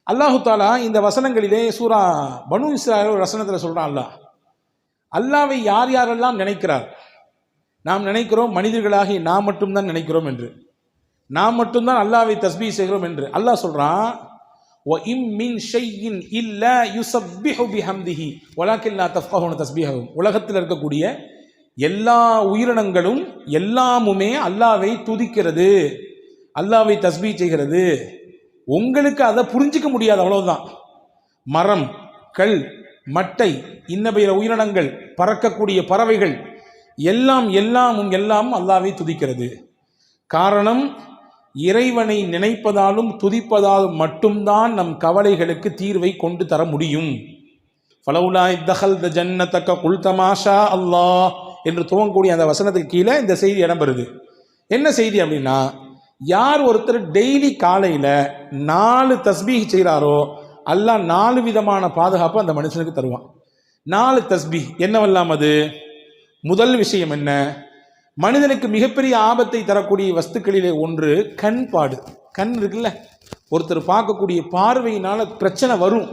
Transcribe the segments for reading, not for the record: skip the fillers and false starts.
அல்லாஹு தாலா இந்த வசனங்களிலே சூரா பனு இஸ்ராயீல் வசனத்தில் சொல்றான், அல்லாவை யார் யாரெல்லாம் நினைக்கிறார். நாம் நினைக்கிறோம் மனிதர்களாகி நாம் மட்டும்தான் நினைக்கிறோம் என்று, நாம் மட்டும்தான் அல்லாவை தஸ்பீஹ் செய்கிறோம் என்று. அல்லாஹ் சொல்றான், வ இம் மின் ஷைஇன் இல்லா யுஸப்பிஹு பிஹம்திஹி வலாக்கின் லா தஃப்கஹூன தஸ்பீஹஹும். உலகத்தில் இருக்கக்கூடிய எல்லா உயிரினங்களும் எல்லாமுமே அல்லாவை துதிக்கிறது, அல்லாவை தஸ்பீஹ் செய்கிறது. உங்களுக்கு அதை புரிஞ்சிக்க முடியாது, அவ்வளவுதான். மரம், கல், மட்டை, இன்ன பிற உயிரினங்கள், பறக்கக்கூடிய பறவைகள் எல்லாம் அல்லாவை துதிக்கிறது. காரணம், இறைவனை நினைப்பதாலும் துதிப்பதாலும் மட்டும்தான் நம் கவலைகளுக்கு தீர்வை கொண்டு தர முடியும். ஃபலவுலா இத்தஹல்த ஜன்னதக குல்த மாஷா அல்லாஹ் என்று துவங்கக்கூடிய அந்த வசனத்துக்கு கீழே இந்த செய்தி இடம்பெறுது. என்ன செய்தி அப்படின்னா, யார் ஒருத்தர் டெய்லி காலையில் 4 தஸ்பீஹ் செய்கிறாரோ அல்லாஹ் 4 விதமான பாதுகாப்பு அந்த மனுஷனுக்கு தருவான். 4 தஸ்பீஹ் என்னவெல்லாம்? அது முதல் விஷயம் என்ன? மனிதனுக்கு மிகப்பெரிய ஆபத்தை தரக்கூடிய வஸ்துக்களிலே ஒன்று கண்பாடு. கண் இருக்குல்ல, ஒருத்தர் பார்க்கக்கூடிய பார்வையினால பிரச்சனை வரும்.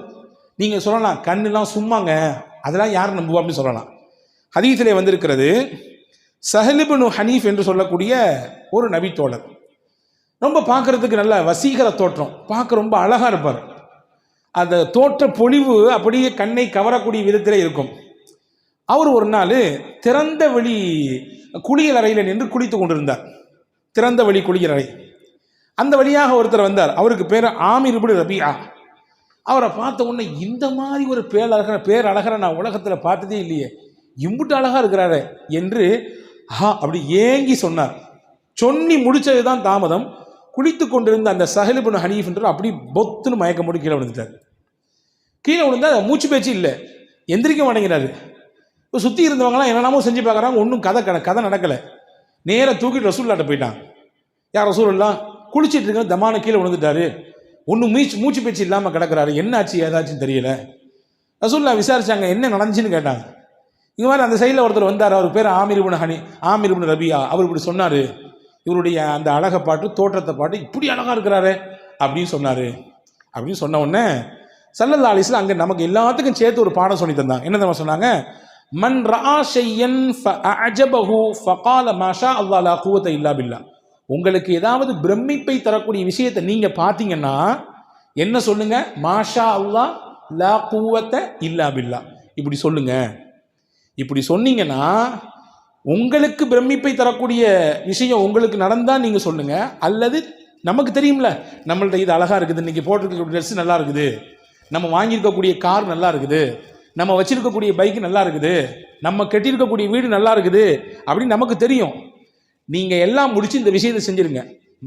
நீங்கள் சொல்லலாம், கண்ணெல்லாம் சும்மாங்க, அதெல்லாம் யார் நம்புவா அப்படின்னு சொல்லலாம். ஹதீஸிலே வந்திருக்கிறது, சஹல் இப்னு ஹனீஃப் என்று சொல்லக்கூடிய ஒரு நபித்தோழர், ரொம்ப பார்க்கறதுக்கு நல்ல வசீகர தோற்றம், பார்க்க ரொம்ப அழகாக இருப்பார். அந்த தோற்ற பொலிவு அப்படியே கண்ணை கவரக்கூடிய விதத்திலே இருக்கும். அவர் ஒரு நாள் திறந்த வெளி குளியல் அறையில் நின்று குளித்து கொண்டிருந்தார். திறந்த வெளி குளியல் அறை, அந்த வழியாக ஒருத்தர் வந்தார். அவருக்கு பேர் ஆமிர் இப்னு ரபியா. அவரை பார்த்த உடனே, இந்த மாதிரி ஒரு பேரழகரை நான் உலகத்தில் பார்த்ததே இல்லையே, இம்புட்டு அழகாக இருக்கிறாரு என்று அப்படி ஏங்கி சொன்னார். சொன்னி முடிச்சது தான் தாமதம். குளித்து கொண்டிருந்த அந்த சஹல் இப்னு ஹனீஃப் என்று அப்படி பொத்துன்னு மயக்கம் போட்டு கீழே விழுந்துட்டார். கீழே விழுந்தா மூச்சு பேச்சு இல்லை, எந்திரிக்க மாட்டேங்கிறாரு. இப்போ சுற்றி இருந்தவங்களாம் என்னென்னமோ செஞ்சு பார்க்குறாங்க, ஒன்றும் கதை நடக்கலை. நேராக தூக்கிட்டு ரசூல்லாட்ட போயிட்டான். யார் ரசூலுல்லா, குளிச்சுட்டு இருக்க தமான கீழே விழுந்துட்டாரு, ஒன்றும் மூச்சு பேச்சு இல்லாமல் கிடக்கிறாரு, என்ன ஆச்சு ஏதாச்சுன்னு தெரியல. ரசூல்லா விசாரிச்சாங்க, என்ன நடந்துச்சுன்னு கேட்டாங்க. இந்த மாதிரி அந்த சைடில் ஒருத்தர் வந்தார், அவர் பேர் ஆமிர் இப்னு ரபியா. அவர் இப்படி சொன்னார், இவருடைய அந்த அழகை பாட்டு, தோற்றத்தை பாட்டு, இப்படி அழகாக இருக்கிறாரு அப்படின்னு சொன்னார். அப்படின்னு சொன்ன உடனே ஸல்லல்லாஹு அலைஹி வஸல்லம் அங்கே நமக்கு எல்லாத்துக்கும் சேர்த்து ஒரு பாடம் சொல்லி தந்தாங்க. என்ன தெரியுமா சொன்னாங்க? மன் ரஆ ஷையன் ஃபஅஜபஹு ஃபகால மாஷா அல்லாஹ் லா குவத இல்லா பில்லாஹ். உங்களுக்கு ஏதாவது பிரமிப்பை தரக்கூடிய விஷயத்தை நீங்க பார்த்தீங்கன்னா என்ன சொல்லுங்க? மாஷா அல்லாஹ் லா குவத இல்லா பில்லாஹ், இப்படி சொல்லுங்க. இப்படி சொன்னீங்கன்னா உங்களுக்கு பிரமிப்பை தரக்கூடிய விஷயம் உங்களுக்கு நடந்தா நீங்க சொல்லுங்க. அல்லது நமக்கு தெரியும்ல, நம்மள்ட்ட இது அழகா இருக்குது, இன்னைக்கு போட்டிருக்கக்கூடிய ட்ரெஸ் நல்லா இருக்குது, நம்ம வாங்கியிருக்கக்கூடிய கார் நல்லா இருக்குது, நம்ம வச்சிருக்கக்கூடிய பைக் நல்லா இருக்குது, நம்ம கட்டியிருக்கக்கூடிய வீடு நல்லா இருக்குது அப்படின்னு நமக்கு தெரியும். நீங்க எல்லாம் முடிச்சு இந்த விஷயத்தை செஞ்சிருங்க.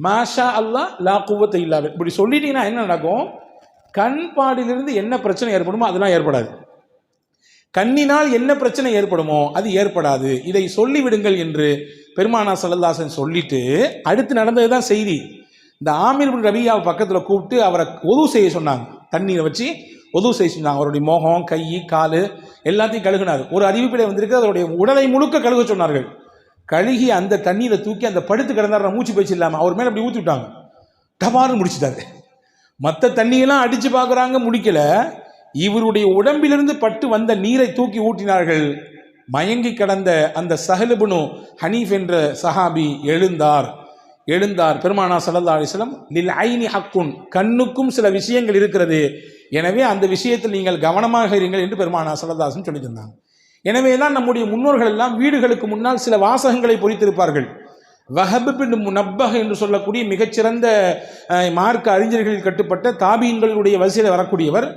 மாஷா அல்லாஹ் லா குவத்த இல்லா பில்லாஹ் இப்படி சொல்லிட்டீங்கன்னா என்ன நடக்கும்? கண் பாடிலிருந்து என்ன பிரச்சனை ஏற்படுமோ அதெல்லாம் ஏற்படாது. கண்ணினால் என்ன பிரச்சனை ஏற்படுமோ அது ஏற்படாது. இதை சொல்லிவிடுங்கள் என்று பெருமானார் ஸல்லல்லாஹு அலைஹி வஸல்லம் சொல்லிட்டு அடுத்து நடந்தது தான் செய்தி. இந்த ஆமிர் இப்னு ரபியாவை பக்கத்தில் கூப்பிட்டு அவரை ஒது செய்ய சொன்னாங்க. தண்ணீரை வச்சு ஒது செய்ய சொன்னாங்க. அவருடைய முகம், கை, கால் எல்லாத்தையும் கழுகினார். ஒரு அறிவிப்பிலே வந்திருக்கு, அவருடைய உடலை முழுக்க கழுக சொன்னார்கள். கழுகி அந்த தண்ணீரை தூக்கி அந்த படுத்து கிடந்தார், மூச்சு பேச்சு இல்லாமல் அவர் மேலே அப்படி ஊற்றி விட்டாங்க. டபார்னு முடிச்சுட்டாரு. மற்ற தண்ணியெல்லாம் அடித்து பார்க்குறாங்க, முடிக்கல. இவருடைய உடம்பிலிருந்து பட்டு வந்த நீரை தூக்கி ஊற்றினார்கள். மயங்கி கிடந்த அந்த சஹல் இப்னு ஹனீஃப் என்ற சஹாபி எழுந்தார். பெருமானார் ஸல்லல்லாஹு அலைஹி வஸல்லம் லில் ஐனி ஹக்குன், கண்ணுக்கும் சில விஷயங்கள் இருக்கிறது, எனவே அந்த விஷயத்தில் நீங்கள் கவனமாக இருங்கள் என்று பெருமானார் ஸல்லல்லாஹு அலைஹி வஸல்லம் சொல்லி தந்தாங்க. எனவே தான் நம்முடைய முன்னோர்கள் எல்லாம் வீடுகளுக்கு முன்னால் சில வாசகங்களை பொறித்திருப்பார்கள். வஹப் பின் முனப்பஹ் என்று சொல்லக்கூடிய மிகச்சிறந்த மார்க்க அறிஞர்களில் கட்டுப்பட்ட தாபீன்களுடைய வரிசையில் வரக்கூடியவர்,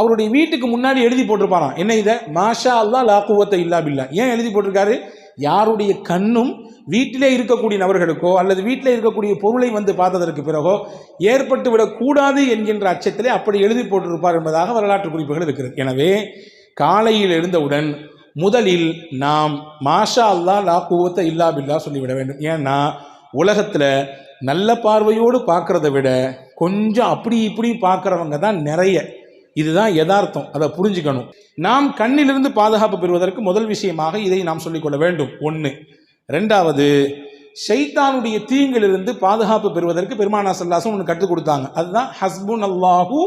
அவருடைய வீட்டுக்கு முன்னாடி எழுதி போட்டிருப்பாராம். என்ன இதை? மாஷா அல்லாஹ் லா குவத்த இல்லா பில்லாஹ். ஏன் எழுதி போட்டிருக்காரு? யாருடைய கண்ணும் வீட்டிலே இருக்கக்கூடிய நபர்களுக்கோ அல்லது வீட்டிலே இருக்கக்கூடிய பொருளை வந்து பார்த்ததற்கு பிறகோ ஏற்பட்டு விடக்கூடாது என்கின்ற அச்சத்திலே அப்படி எழுதி போட்டிருப்பார் என்பதாக வரலாற்று குறிப்புகள் இருக்கிறது. எனவே காலையில் எழுந்தவுடன் முதலில் நாம் மாஷா அல்லாஹ் லா குவத்த இல்லா பில்லாஹ் சொல்லிவிட வேண்டும். ஏன்னா உலகத்தில் நல்ல பார்வையோடு பார்க்கறத விட கொஞ்சம் அப்படி இப்படி பார்க்குறவங்க தான் நிறைய. இதுதான் யதார்த்தம், அதை புரிஞ்சுக்கணும். நாம் கண்ணிலிருந்து பாதுகாப்பு பெறுவதற்கு முதல் விஷயமாக இதை நாம் சொல்லிக்கொள்ள வேண்டும். 1. 2வது, ஷைத்தானுடைய தீங்கிலிருந்து பாதுகாப்பு பெறுவதற்கு பெருமானார் ஸல்லல்லாஹு அலைஹி வஸல்லம் ஒன்று கற்றுக் கொடுத்தாங்க. அதுதான் ஹஸ்புன் அல்லாஹு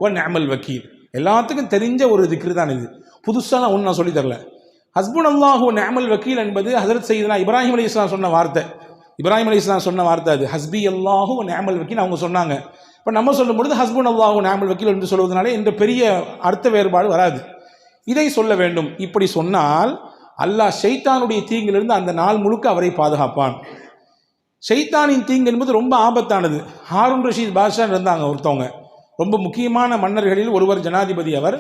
வ நிஅமல் வக்கீல். எல்லாத்துக்கும் தெரிஞ்ச ஒரு திக்ரு தான் இது, புதுசாக நான் ஒன்று நான் சொல்லி தரல. ஹஸ்புனல்லாஹு வ நிஅமல் வக்கீல் என்பது ஹஜரத் சையதுனா இப்ராஹிம் அலைஹிஸ்ஸலாம் சொன்ன வார்த்தை. இப்ராஹிம் அலைஹிஸ்ஸலாம் சொன்ன வார்த்தை அது, ஹஸ்பி அல்லாஹு வ நிஅமல் வக்கீல் அவங்க சொன்னாங்க. இப்போ நம்ம சொல்லும் பொழுது ஹஸ்புனல்லாஹு வ நிஅமல் வக்கீல் என்று சொல்வதனாலே என்ற பெரிய அர்த்த வேறுபாடு வராது. இதை சொல்ல வேண்டும். இப்படி சொன்னால் அல்லாஹ் ஷைத்தானுடைய தீங்கிலிருந்து அந்த நாள் முழுக்க அவரை பாதுகாப்பான். ஷைத்தானின் தீங்கு என்பது ரொம்ப ஆபத்தானது. ஹாரூன் ரஷீத் பாஷா இருந்தாங்க ஒருத்தவங்க, ரொம்ப முக்கியமான மன்னர்களில் ஒருவர், ஜனாதிபதி. அவர்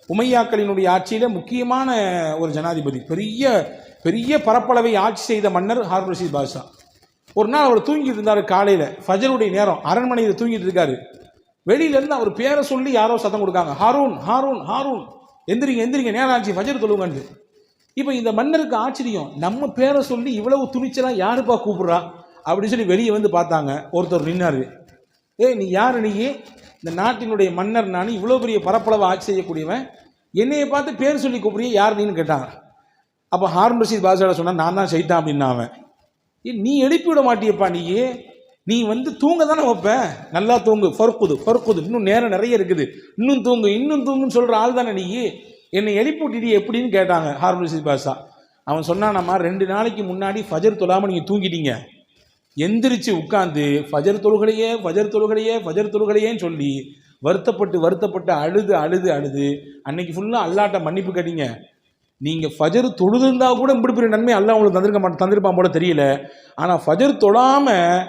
உமையாக்களினுடைய ஆட்சியில் முக்கியமான ஒரு ஜனாதிபதி, பெரிய பெரிய பரப்பளவை ஆட்சி செய்த மன்னர் ஹாரூன் ரஷீத் பாஷா. ஒரு நாள் அவர் தூங்கிட்டு இருந்தார், காலையில் ஃபஜருடைய நேரம், அரண்மனையில் தூங்கிட்டு இருக்காரு. வெளியிலேருந்து அவர் பேரை சொல்லி யாரோ சத்தம் கொடுக்காங்க, ஹாரூன் ஹாரூன் ஹாரூன், எந்திரிங்க எந்திரிங்க, நேரம் ஆச்சு, ஃபஜர் தொழுங்கன்னு. இப்போ இந்த மன்னருக்கு ஆச்சரியம், நம்ம பேரை சொல்லி இவ்வளவு துணிச்சலாக யாருப்பா கூப்பிட்றா அப்படின்னு சொல்லி வெளியே வந்து பார்த்தாங்க. ஒருத்தர் நின்னாரு, நீ யார்? நீ இந்த நாட்டினுடைய மன்னர், நான் இவ்வளோ பெரிய பரப்பளவை ஆட்சி செய்யக்கூடியவன், என்னையை பார்த்து பேர் சொல்லி கூப்பிடுறிய, யார் நீன்னு கேட்டாங்க. அப்போ ஹாரூன் ரஷீத் பாஷா சொன்னால், நான் தான் ஷைத்தான் அப்படின்னா. அவன், நீ எழுப்பி விட மாட்டியப்பா, நீ வந்து தூங்க தானே வைப்பேன், நல்லா தூங்கு, ஃபர்குது, இன்னும் நேரம் நிறைய இருக்குது, இன்னும் தூங்குன்னு சொல்கிற ஆள் தானே நீ, என்னை எழுப்பி விட்டுடி எப்படின்னு கேட்டாங்க ஹாரூன் ரஷீத் பாஷா. அவன் சொன்னானம்மா, 2 நாளைக்கு முன்னாடி ஃபஜர் தொழாமல் நீங்கள் தூங்கிட்டீங்க, எந்திரிச்சு உட்காந்து ஃபஜர் தொழுகலையேன்னு சொல்லி வருத்தப்பட்டு அழுது அன்னைக்கு ஃபுல்லாக அல்லாட்ட மன்னிப்பு கேட்டீங்க. நீங்கள் ஃபஜர் தொழுதுருந்தா கூட இப்படி பெரிய நன்மை அல்லாஹ் உங்களுக்கு தந்திருப்பான் போல தெரியல. ஆனால் ஃபஜர் தொழாமல்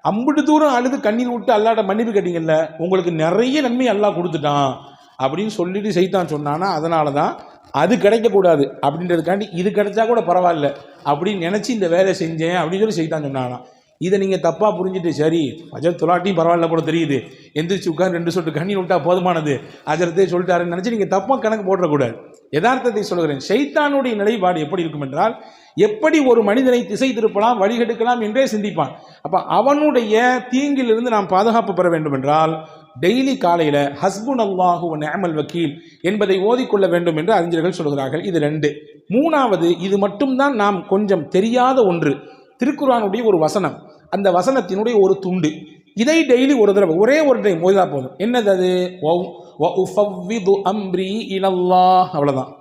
அம்பிட்டு தூரம் அழுது கண்ணீர் விட்டு அல்லாட்ட மன்னிப்பு கேட்டீங்கல்ல, உங்களுக்கு நிறைய நன்மை அல்லாஹ் கொடுத்துட்டான் அப்படின்னு சொல்லிட்டு சைத்தான் சொன்னானா. அதனால தான் அது கிடைக்கக்கூடாது அப்படின்றதுக்காண்டி இது கிடைச்சா கூட பரவாயில்ல அப்படின்னு நினச்சி இந்த வேலையை செஞ்சேன் அப்படின்னு சொல்லி சைத்தான் சொன்னானா. இதை நீங்கள் தப்பாக புரிஞ்சுட்டு, சரி ஃபஜர் தொழாட்டியும் பரவாயில்ல போல தெரியுது, எந்திரிச்சு உட்காந்து 2 சொட்டு கண்ணீர் விட்டா போதுமானது, அஜரத்தே சொல்லிட்டாருன்னு நினச்சி நீங்கள் தப்பாக கணக்கு போடக்கூடாது. யதார்த்தத்தை சொல்கிறேன். ஷைத்தானுடைய நிலைப்பாடு எப்படி இருக்கும் என்றால், எப்படி ஒரு மனிதனை திசை திருப்பலாம், வழிகெடுக்கலாம் என்றே சிந்திப்பான். அப்போ அவனுடைய தீங்கிலிருந்து நாம் பாதுகாப்பு பெற வேண்டும் என்றால் டெய்லி காலையில் ஹஸ்புனல்லாஹு வ நிஅமல் வக்கீல் என்பதை ஓதிக்கொள்ள வேண்டும் என்று அறிஞர்கள் சொல்கிறார்கள். இது 2. 3வது, இது மட்டும்தான் நாம் கொஞ்சம் தெரியாத ஒன்று, திருக்குர்ஆனுடைய ஒரு வசனம், அந்த வசனத்தினுடைய ஒரு துண்டு. இதை டெய்லி ஒரு தடவை, ஒரே ஒரு டைம் ஓதினா போதும். என்னது அது? வ உஃபவ்விது அம்ரி இலல்லாஹ், அவ்வளோதான்.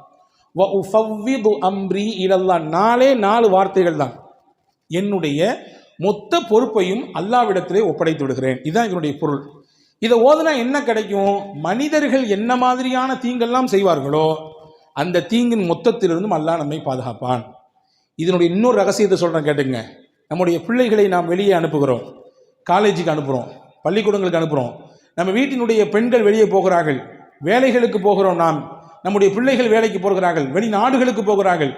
வ உஃபவ்விது அம்ரி இலல்லாஹ், 4 வார்த்தைகள் தான். என்னுடைய மொத்த பொறுப்பையும் அல்லாஹ்விடத்திலே ஒப்படைத்து விடுகிறேன். இதுதான் இதனுடைய பொருள். இதை ஓதுனா என்ன கிடைக்கும்? மனிதர்கள் என்ன மாதிரியான தீங்கெல்லாம் செய்வார்களோ அந்த தீங்கின் மொத்தத்திலிருந்தும் அல்லாஹ் நம்மை பாதுகாப்பான். இதனுடைய இன்னொரு ரகசியத்தை சொல்கிறேன் கேட்டுங்க. நம்முடைய பிள்ளைகளை நாம் வெளியே அனுப்புகிறோம், காலேஜுக்கு அனுப்புகிறோம், பள்ளிக்கூடங்களுக்கு அனுப்புகிறோம். நம்ம வீட்டினுடைய பெண்கள் வெளியே போகிறார்கள், வேலைகளுக்கு போகிறோம். நம்முடைய பிள்ளைகள் வேலைக்கு போகிறார்கள், வெளிநாடுகளுக்கு போகிறார்கள்.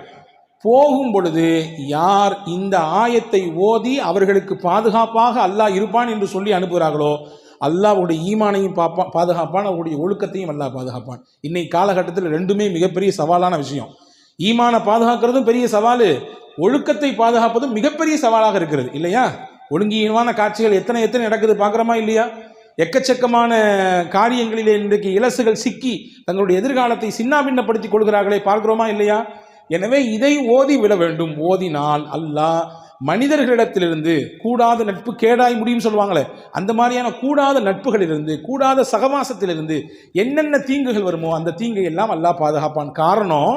போகும் பொழுது யார் இந்த ஆயத்தை ஓதி அவர்களுக்கு பாதுகாப்பாக அல்லாஹ் இருப்பான் என்று சொல்லி அனுப்புகிறார்களோ அல்லாஹ்வுடைய ஈமானையும் பாதுகாப்பான், அவருடைய ஒழுக்கத்தையும் அல்லாஹ் பாதுகாப்பான். இன்னைக்கு காலகட்டத்தில் 2மே மிகப்பெரிய சவாலான விஷயம். ஈமானை பாதுகாக்கிறதும் பெரிய சவால், ஒழுக்கத்தை பாதுகாப்பதும் மிகப்பெரிய சவாலாக இருக்கிறது இல்லையா? ஒழுங்கீனமான காட்சிகள் எத்தனை நடக்குது பார்க்குறோமா இல்லையா? எக்கச்சக்கமான காரியங்களிலே இன்றைக்கு இலசுகள் சிக்கி தங்களுடைய எதிர்காலத்தை சின்னாபின்னப்படுத்திக் கொள்கிறார்களே, பார்க்கிறோமா இல்லையா? எனவே இதை ஓதி விட வேண்டும். ஓதினால் அல்லாஹ் மனிதர்களிடத்திலிருந்து கூடாத நட்பு கேடாய் முடியும் சொல்லுவாங்களே, அந்த மாதிரியான கூடாத நட்புகளிலிருந்து, கூடாத சகவாசத்திலிருந்து என்னென்ன தீங்குகள் வருமோ அந்த தீங்கை எல்லாம் அல்லாஹ் பாதுகாப்பான். காரணம்,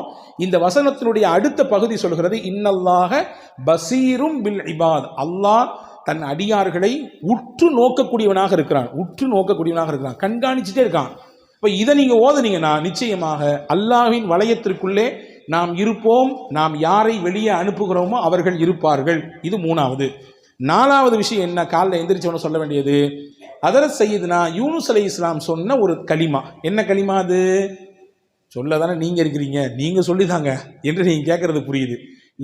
இந்த வசனத்தினுடைய அடுத்த பகுதி சொல்கிறது, இன்னல்லாஹ பசீரும் பில் இபாத், அல்லாஹ் தன் அடியார்களை உற்று நோக்கக்கூடியவனாக இருக்கிறான், கண்காணிச்சுட்டே இருக்கான். இப்போ இதை நீங்கள் ஓதுனீங்கன்னா நிச்சயமாக அல்லாஹ்வின் வளையத்திற்குள்ளே நாம் இருப்போம். நாம் யாரை வெளியே அனுப்புகிறோமோ அவர்கள் இருப்பார்கள். இது 3வது. 4வது விஷயம் என்ன? காலைல எந்திரிச்சவன சொல்ல வேண்டியது, ஹதரத் சையதுனா யூனுஸ் அலைஹிஸ்ஸலாம் சொன்ன ஒரு கலிமா. என்ன கலிமா அது? சொல்ல தானே நீங்கள் இருக்கிறீங்க, நீங்கள் சொல்லிதாங்க என்று நீங்கள் கேட்கறது புரியுது.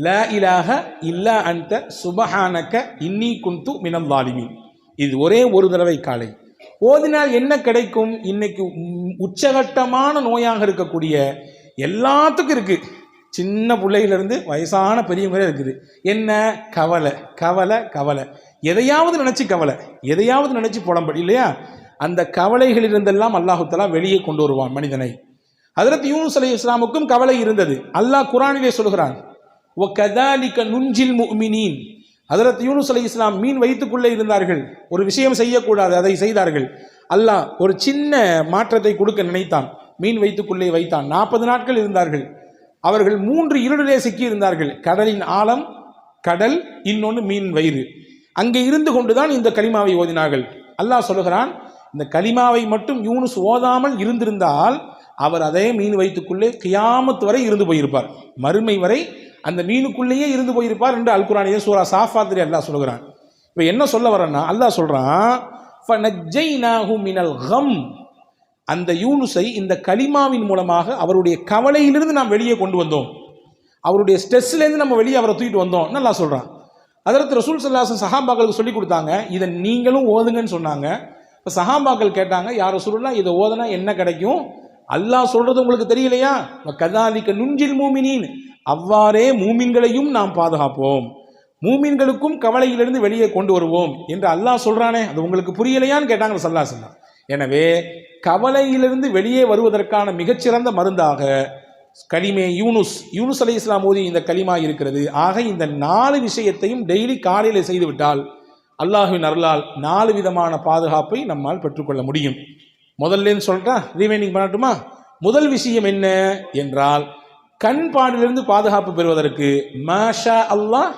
லா இலாஹ இல்லா அன்த சுபஹானக இன்னி குன்து மினல் ஸாலிமீன். இது ஒரே ஒரு தடவை காலை ஓதினால் என்ன கிடைக்கும்? இன்னைக்கு உச்சகட்டமான நோயாக இருக்கக்கூடிய எல்லாத்துக்கும் இருக்கு, சின்ன பிள்ளையிலிருந்து வயசான பெரியவங்களே இருக்குது. என்ன? கவலை. எதையாவது நினைச்சு புலம்படி இல்லையா? அந்த கவலைகளிலிருந்தெல்லாம் அல்லாஹு தஆலா வெளியே கொண்டு வருவான் மனிதனை. ஹஜ்ரத் யூனுஸ் அலைஹிஸ்ஸலாமுக்கும் கவலை இருந்தது. அல்லாஹ் குர்ஆனிலே சொல்கிறான், வ கதாலிக நுன்ஜில் முஃமினீன். ஹஜ்ரத் யூனுஸ் அலைஹிஸ்ஸலாம் மீன் வயிற்றுக்குள்ளே இருந்தார்கள், ஒரு விஷயம் செய்யக்கூடாது, அதை செய்தார்கள். அல்லாஹ் ஒரு சின்ன மாற்றத்தை கொடுக்க நினைத்தான். மீன் வைத்துக்குள்ளே வைத்தான். 40 நாட்கள் இருந்தார்கள். அவர்கள் 3 இருளிலே சிக்கி இருந்தார்கள். கடலின் ஆழம், கடல், இன்னொன்று மீன் வயிறு. அங்கே இருந்து கொண்டுதான் இந்த கலிமாவை ஓதினார்கள். அல்லாஹ் சொல்லுகிறான், இந்த கலிமாவை மட்டும் யூனுஸ் ஓதாமல் இருந்திருந்தால் அவர் அதே மீன் வயிற்றுக்குள்ளே கியாமத் வரை இருந்து போயிருப்பார். மறுமை வரை அந்த மீனுக்குள்ளேயே இருந்து போயிருப்பார் என்று அல் குர்ஆனிலே சூரா சாஃபாத்திலே அல்லாஹ் சொல்லுகிறான். இப்போ என்ன சொல்ல வரேன்னா, அல்லாஹ் சொல்றான், ஃபனஜ்ஜைனாஹு மினல் கம், அந்த யூனுஸை இந்த கலிமாவின் மூலமாக அவருடைய கவலையிலிருந்து நாம் வெளியே கொண்டு வந்தோம். அவருடைய ஸ்ட்ரெஸ்லேருந்து நம்ம வெளியே அவரை தூக்கிட்டு வந்தோம். நல்லா சொல்றான். அதற்கு ரசூல் ஸல்லல்லாஹு அலைஹி வஸல்லம் சஹாபாக்களுக்கு சொல்லி கொடுத்தாங்க. இதை நீங்களும் ஓதுங்கன்னு சொன்னாங்க. இப்போ சஹாபாக்கள் கேட்டாங்க, யார் ரசூலுல்லாஹ் இதை ஓதுனா என்ன கிடைக்கும்? அல்லாஹ் சொல்றது உங்களுக்கு தெரியலையா? கதாலிக நுஞ்சில் மூமினீன், அவ்வாறே மூமின்களையும் நாம் பாதுகாப்போம், மூமின்களுக்கும் கவலையிலிருந்து வெளியே கொண்டு வருவோம் என்று அல்லாஹ் சொல்றானே, அது உங்களுக்கு புரியலையான்னு கேட்டாங்க ஸல்லல்லாஹு அலைஹி வஸல்லம். எனவே கவலையிலிருந்து வெளியே வருவதற்கான மிகச்சிறந்த மருந்தாக கலிமே யூனுஸ் அலைஹிஸ்ஸலாம் ஓதி இந்த கலிமா இருக்கிறது. ஆக இந்த 4 விஷயத்தையும் டெய்லி காலையில் செய்துவிட்டால் அல்லாஹ்வின் அருளால் 4 விதமான பாதுகாப்பை நம்மால் பெற்றுக்கொள்ள முடியும். முதல்ல சொல்றா, ரிமைனிங் பண்ணட்டுமா? முதல் விஷயம் என்ன என்றால், கண் பாடிலிருந்து பாதுகாப்பு பெறுவதற்கு மாஷா அல்லாஹ்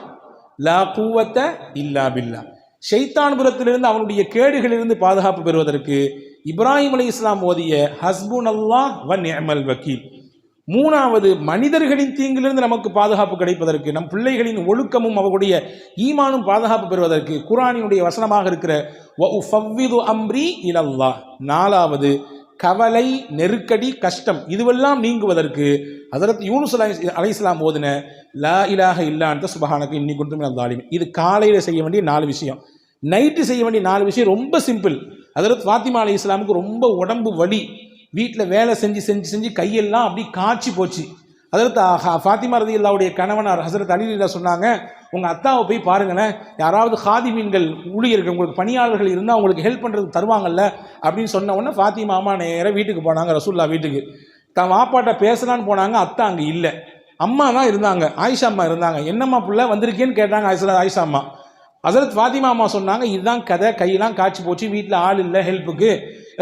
லா குவத்த இல்லா பில்லா, ஷைத்தான் புறத்திலிருந்து அவனுடைய கேடுகளிலிருந்து பாதுகாப்பு பெறுவதற்கு இப்ராஹிம் அலைஹிஸ்ஸலாம் ஓதிய ஹஸ்புன் அல்லாஹ் வ நிஅமல் வக்கீல். மூணாவது, மனிதர்களின் தீங்கிலிருந்து நமக்கு பாதுகாப்பு கிடைப்பதற்கு, நம் பிள்ளைகளின் ஒழுக்கமும் அவர்களுடைய ஈமானும் பாதுகாப்பு பெறுவதற்கு குர்ஆனினுடைய வசனமாக இருக்கிற வ உஃபவ்விது அம்ரி இலல்லாஹ். நாலாவது, கவலை, நெருக்கடி, கஷ்டம் இதுவெல்லாம் நீங்குவதற்கு ஹஜ்ரத் யூனுஸ் அலைஹிஸ்ஸலாம் ஓதின லா இலாஹ இல்லா அன்த சுப்ஹானக இன்னி குன்து மினல் ஸாலிமீன். இது காலையில் செய்ய வேண்டிய 4 விஷயம். நைட்டு செய்ய வேண்டிய 4 விஷயம் ரொம்ப சிம்பிள். ஹஜ்ரத் ஃபாத்திமா அலைஹிஸ்ஸலாமுக்கு ரொம்ப உடம்பு வலி, வீட்டில் வேலை செஞ்சு செஞ்சு செஞ்சு கையெல்லாம் அப்படி காய்ச்சி போச்சு. ஹஜ்ரத் ஃபாத்திமா ரலியல்லாஹுடைய கணவனார் ஹஜ்ரத் அலி ரலியல்லாஹு சொன்னாங்க, உங்கள் அத்தாவை போய் பாருங்களேன், யாராவது ஹாதிமீன்கள் ஊழியர்கள் உங்களுக்கு பணியாளர்கள் இருந்தால் அவங்களுக்கு ஹெல்ப் பண்ணுறதுக்கு தருவாங்கல்ல அப்படின்னு சொன்ன உடனே ஃபாத்திமா அம்மா நேராக வீட்டுக்கு போனாங்க, ரசூல்லா வீட்டுக்கு. தான் வாப்பாட்ட பேசலான்னு போனாங்க. அத்தா அங்கே இல்லை, அம்மா தான் இருந்தாங்க, ஆயிஷா அம்மா இருந்தாங்க. என்னம்மா பிள்ளை வந்திருக்கேன்னு கேட்டாங்க ஆயிஷா அம்மா. ஹஜ்ரத் ஃபாத்திமா அம்மா சொன்னாங்க, இதுதான் கதை, கையெல்லாம் காய்ச்சி போச்சு, வீட்டில் ஆள் இல்லை ஹெல்ப்புக்கு,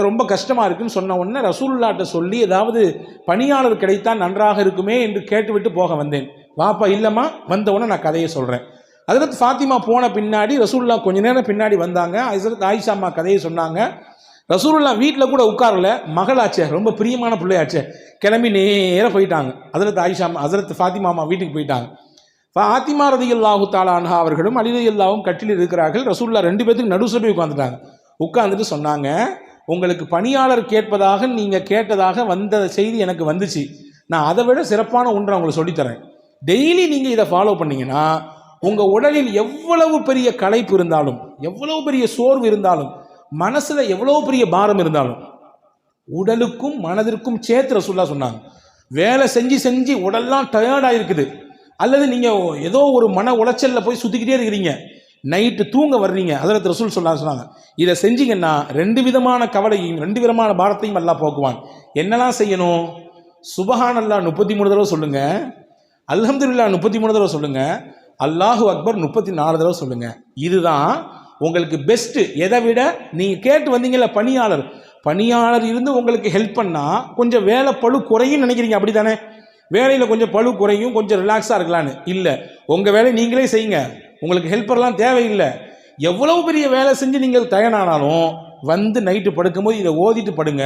ரொம்ப கஷ்டமாக இருக்குன்னு சொன்ன உடனே ரசூலுல்லாஹ்ட்ட சொல்லி ஏதாவது பணியாளர் கிடைத்தால் நன்றாக இருக்குமே என்று கேட்டுவிட்டு போக வந்தேன். வாப்பா இல்லைம்மா, வந்த உடனே நான் கதையை சொல்கிறேன். ஹஜ்ரத் ஃபாத்திமா போன பின்னாடி ரசூலுல்லாஹ் கொஞ்ச நேரம் பின்னாடி வந்தாங்க. ஹஜ்ரத் ஆயிஷா அம்மா கதையை சொன்னாங்க. ரசூலுல்லாஹ் வீட்டில் கூட உட்காரல, மகளாச்சே, ரொம்ப பிரியமான பிள்ளையாச்சே, கிளம்பி நேராக போயிட்டாங்க. ஹஜ்ரத் ஆயிஷா அம்மா ஹஜ்ரத் ஃபாத்திமா அம்மா வீட்டுக்கு போயிட்டாங்க. ஃபாத்திமா ரலியல்லாஹு தஆலா அன்ஹா அவர்களும் அலி ரலியல்லாஹும் கட்டில் இருக்கிறார்கள். ரசூலுல்லாஹ் 2 பேத்துக்கு நடுவுல போய் உட்காந்துட்டாங்க. உட்காந்துட்டு சொன்னாங்க, உங்களுக்கு பணியாளர் கேட்பதாக நீங்கள் கேட்டதாக வந்த செய்தி எனக்கு வந்துச்சு, நான் அதை விட சிறப்பான ஒன்றை உங்களுக்கு சொல்லித்தரேன். டெய்லி நீங்கள் இதை ஃபாலோ பண்ணீங்கன்னா உங்கள் உடலில் எவ்வளவு பெரிய களைப்பு இருந்தாலும், எவ்வளவு பெரிய சோர்வு இருந்தாலும், மனசில் எவ்வளவு பெரிய பாரம் இருந்தாலும், உடலுக்கும் மனதிற்கும் சேர்த்து ரசூலுல்லாஹ் சொன்னாங்க. வேலை செஞ்சு செஞ்சு உடல்லாம் டயர்டாக இருக்குது, அல்லது நீங்கள் ஏதோ ஒரு மன உளைச்சலில் போய் சுற்றிக்கிட்டே இருக்கிறீங்க, நைட்டு தூங்க வர்றீங்க, ஹஜ்ரத் ரசூல் சொன்னாங்க, இதை செஞ்சீங்கன்னா 2 விதமான கவலையும் 2 விதமான பாரத்தையும் அல்லாஹ் போக்குவான். என்னெல்லாம் செய்யணும்? சுபஹானல்லாஹ் 33 தடவை சொல்லுங்க, அல்ஹம்துலில்லாஹ் 33 தடவை சொல்லுங்க, அல்லாஹு அக்பர் 34 தடவை சொல்லுங்க. இதுதான் உங்களுக்கு பெஸ்ட்டு. எதை விட நீங்கள் கேட்டு வந்தீங்கல்ல பணியாளர் இருந்து உங்களுக்கு ஹெல்ப் பண்ணால் கொஞ்சம் வேலை பளு குறையும் நினைக்கிறீங்க, அப்படி தானே? வேலையில் கொஞ்சம் பளு குறையும், கொஞ்சம் ரிலாக்ஸாக இருக்கலான்னு. இல்லை, உங்கள் வேலையை நீங்களே செய்யுங்க, உங்களுக்கு ஹெல்ப்பர்லாம் தேவையில்லை. எவ்வளவு பெரிய வேலை செஞ்சு நீங்கள் தயாரானாலும் வந்து நைட்டு படுக்கும்போது இதை ஓதிட்டு படுங்க.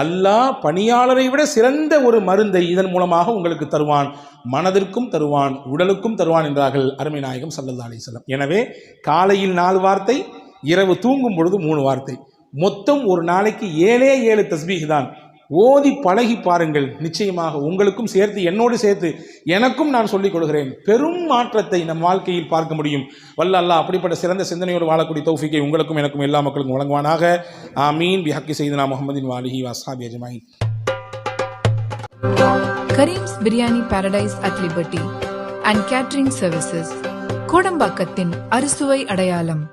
அல்லாஹ் பணியாளரை விட சிறந்த ஒரு மருந்தை இதன் மூலமாக உங்களுக்கு தருவான், மனதிற்கும் தருவான், உடலுக்கும் தருவான் என்றார்கள் அருமை நாயகம் ஸல்லல்லாஹு அலைஹி வஸல்லம். எனவே காலையில் 4 வார்த்தை, இரவு தூங்கும் பொழுது 3 வார்த்தை, மொத்தம் ஒரு நாளைக்கு 7 தஸ்பீஹ் தான். ஓதி பழகி பாருங்கள், நிச்சயமாக உங்களுக்கும் சேர்த்து என்னோடு சேர்த்து எனக்கும் நான் சொல்லிக் கொடுக்கிறேன், பெரும் மாற்றத்தை நம் வாழ்க்கையில் பார்க்க முடியும். வல்ல அல்லாஹ் அப்படிப்பட்ட சிறந்த சிந்தனையோடு வாழக்கூடிய தௌஃபீக்கை உங்களுக்கும் எனக்கும் எல்லா மக்களுக்கும் வழங்குவானாக. ஆமீன். பிஹக்கி சையதுனா முஹம்மதின் வாலிஹி வஸ்ஹாபி அஜ்மாயின். Karim's biryani paradise at liberty and catering services, கோடம்பாக்கத்தின் அறுசுவை அடையாளம்.